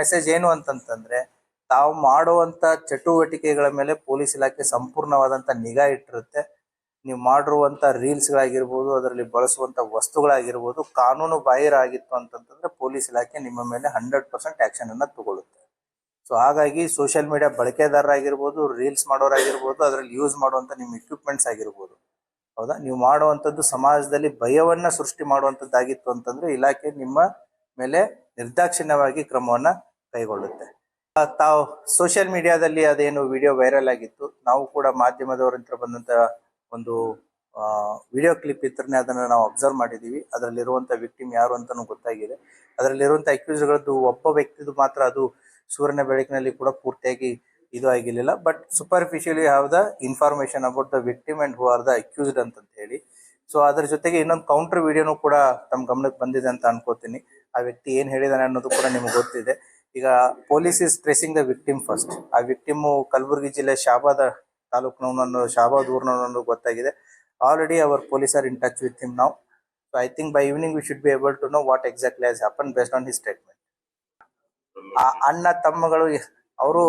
Message ಏನು ಅಂತಂತಂದ್ರೆ, ತಾವು ಮಾಡುವಂತ ಚಟುವಟಿಕೆಗಳ ಮೇಲೆ ಪೊಲೀಸ್ ಇಲಾಖೆ ಸಂಪೂರ್ಣವಾದಂತ ನಿಗಾ ಇಟ್ಟಿರುತ್ತೆ. ನೀವು ಮಾಡಿರುವಂತ ರೀಲ್ಸ್ಗಳಾಗಿರ್ಬೋದು, ಅದರಲ್ಲಿ ಬಳಸುವಂತ ವಸ್ತುಗಳಾಗಿರ್ಬೋದು ಕಾನೂನು ಬಾಹಿರ ಆಗಿತ್ತು ಅಂತಂತಂದ್ರೆ ಪೊಲೀಸ್ ಇಲಾಖೆ ನಿಮ್ಮ ಮೇಲೆ 100% ಆಕ್ಷನ್ ಅನ್ನ ತಗೊಳ್ಳುತ್ತೆ. ಸೊ ಹಾಗಾಗಿ ಸೋಷಿಯಲ್ ಮೀಡಿಯಾ ಬಳಕೆದಾರರಾಗಿರ್ಬೋದು, ರೀಲ್ಸ್ ಮಾಡೋರಾಗಿರ್ಬೋದು, ಅದರಲ್ಲಿ ಯೂಸ್ ಮಾಡುವಂತ ನಿಮ್ಮ ಇಕ್ವಿಪ್ಮೆಂಟ್ಸ್ ಆಗಿರ್ಬೋದು, ಹೌದಾ, ನೀವು ಮಾಡುವಂಥದ್ದು ಸಮಾಜದಲ್ಲಿ ಭಯವನ್ನ ಸೃಷ್ಟಿ ಮಾಡುವಂಥದ್ದಾಗಿತ್ತು ಅಂತಂದ್ರೆ ಇಲಾಖೆ ನಿಮ್ಮ ಮೇಲೆ ನಿರ್ದಾಕ್ಷಿಣ್ಯವಾಗಿ ಕ್ರಮವನ್ನ ಕೈಗೊಳ್ಳುತ್ತೆ. ತಾವು ಸೋಷಿಯಲ್ ಮೀಡಿಯಾದಲ್ಲಿ ಅದೇನು ವಿಡಿಯೋ ವೈರಲ್ ಆಗಿತ್ತು, ನಾವು ಕೂಡ ಮಾಧ್ಯಮದವರಿಂದ ಬಂದಂತ ಒಂದು ವಿಡಿಯೋ ಕ್ಲಿಪ್ ಇತ್ತರನೇ ಅದನ್ನು ನಾವು ಅಬ್ಸರ್ವ್ ಮಾಡಿದ್ದೀವಿ. ಅದರಲ್ಲಿರುವಂಥ ವಿಕ್ಟಿಮ್ ಯಾರು ಅಂತಲೂ ಗೊತ್ತಾಗಿದೆ. ಅದರಲ್ಲಿರುವಂಥ ಅಕ್ಯೂಸ್ಗಳದ್ದು ಒಬ್ಬ ವ್ಯಕ್ತಿದು ಮಾತ್ರ ಅದು ಸೂರ್ಯನ ಬೆಳಕಿನಲ್ಲಿ ಕೂಡ ಪೂರ್ತಿಯಾಗಿ ಇದು ಆಗಿರಲಿಲ್ಲ. But superficially have the information about the victim and who are the accused ಅಂತ ಹೇಳಿ. ಸೊ ಅದ್ರ ಜೊತೆಗೆ ಇನ್ನೊಂದು ಕೌಂಟರ್ ವಿಡಿಯೋನು ಕೂಡ ತಮ್ಮ ಗಮನಕ್ಕೆ ಬಂದಿದೆ ಅಂತ ಅನ್ಕೋತೀನಿ. ಆ ವ್ಯಕ್ತಿ ಏನು ಹೇಳಿದಾನೆ ಅನ್ನೋದು ಕೂಡ ನಿಮ್ಗೆ ಗೊತ್ತಿದೆ. ಈಗ police is tracing the victim first. ಆ ವಿಕ್ಟಿಮು ಕಲಬುರಗಿ ಜಿಲ್ಲೆ ಶಾಬಾದ ತಾಲೂಕಿನವನನ್ನು, ಶಾಬಾದ್ ಊರಿನವನನ್ನು ಗೊತ್ತಾಗಿದೆ. Already our police are in touch with him now. So I think by evening we should be able to know what exactly has happen based on his statement. ಆ ಅಣ್ಣ ತಮ್ಮಗಳು ಅವರು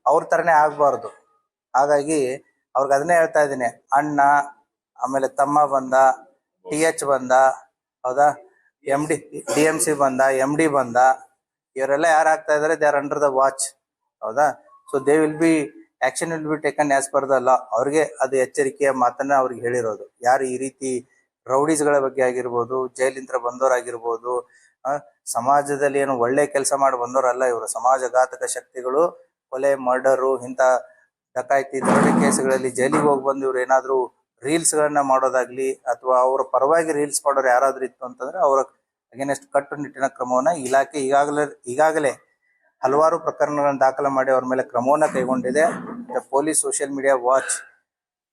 ಅವ್ರ ತರನೇ ಆಗ್ಬಾರ್ದು. ಹಾಗಾಗಿ ಅವ್ರಿಗೆ ಅದನ್ನೇ ಹೇಳ್ತಾ ಇದ್ದೀನಿ, ಅಣ್ಣ, ಆಮೇಲೆ ತಮ್ಮ ಬಂದ, TH ಬಂದ, ಹೌದಾ, DMC ಬಂದ, MD ಬಂದ, ಇವರೆಲ್ಲ ಯಾರು ಆಗ್ತಾ ಇದಾರೆ, they are under the watch, ಹೌದಾ. So they will be action will be taken as per the law. ಅವ್ರಿಗೆ ಅದು ಎಚ್ಚರಿಕೆಯ ಮಾತನ್ನ ಅವ್ರಿಗೆ ಹೇಳಿರೋದು. ಯಾರು ಈ ರೀತಿ ರೌಡೀಸ್ಗಳ ಬಗ್ಗೆ ಆಗಿರ್ಬೋದು, ಜೈಲಿಂದ ಬಂದವರಾಗಿರ್ಬೋದು, ಸಮಾಜದಲ್ಲಿ ಏನು ಒಳ್ಳೆ ಕೆಲಸ ಮಾಡಿ ಬಂದವರಲ್ಲ ಇವರು, ಸಮಾಜಘಾತಕ ಶಕ್ತಿಗಳು, ಕೊಲೆ, ಮರ್ಡರು, ಇಂಥ ಡಕಾಯಿತಿ, ದರೋಡೆ ಕೇಸ್ಗಳಲ್ಲಿ ಜೈಲಿಗೆ ಹೋಗಿ ಬಂದು ಇವ್ರು ಏನಾದ್ರು ರೀಲ್ಸ್ ಗಳನ್ನ ಮಾಡೋದಾಗ್ಲಿ ಅಥವಾ ಅವರ ಪರವಾಗಿ ರೀಲ್ಸ್ ಮಾಡೋರು ಯಾರಾದ್ರೂ ಇತ್ತು ಅಂತಂದ್ರೆ ಅವರ ಅಗೇನೆಸ್ಟ್ ಕಟ್ಟುನಿಟ್ಟಿನ ಕ್ರಮವನ್ನ ಇಲಾಖೆ ಈಗಾಗಲೇ ಹಲವಾರು ಪ್ರಕರಣಗಳನ್ನು ದಾಖಲೆ ಮಾಡಿ ಅವ್ರ ಮೇಲೆ ಕ್ರಮವನ್ನ ಕೈಗೊಂಡಿದೆ. ಪೊಲೀಸ್ ಸೋಷಿಯಲ್ ಮೀಡಿಯಾ ವಾಚ್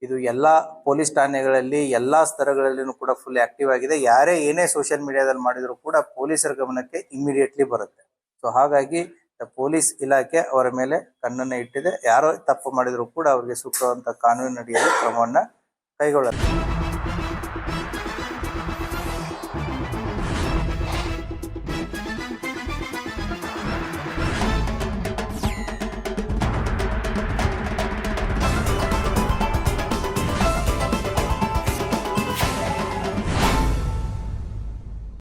ಇದು ಎಲ್ಲಾ ಪೊಲೀಸ್ ಠಾಣೆಗಳಲ್ಲಿ ಎಲ್ಲಾ ಸ್ತರಗಳಲ್ಲಿನೂ ಕೂಡ ಫುಲ್ ಆಕ್ಟಿವ್ ಆಗಿದೆ. ಯಾರೇ ಏನೇ ಸೋಷಿಯಲ್ ಮೀಡಿಯಾದಲ್ಲಿ ಮಾಡಿದ್ರು ಕೂಡ ಪೊಲೀಸರ ಗಮನಕ್ಕೆ ಇಮಿಡಿಯೇಟ್ಲಿ ಬರುತ್ತೆ. ಸೊ ಹಾಗಾಗಿ ಪೊಲೀಸ್ ಇಲಾಖೆ ಅವರ ಮೇಲೆ ಕಣ್ಣನ್ನ ಇಟ್ಟಿದೆ. ಯಾರೋ ತಪ್ಪು ಮಾಡಿದ್ರು ಕೂಡ ಅವರಿಗೆ ಸೂಕ್ತವಾದಂತ ಕಾನೂನಿನ ಅಡಿಯಲ್ಲಿ ಕ್ರಮವನ್ನ ಕೈಗೊಳ್ಳುತ್ತೆ.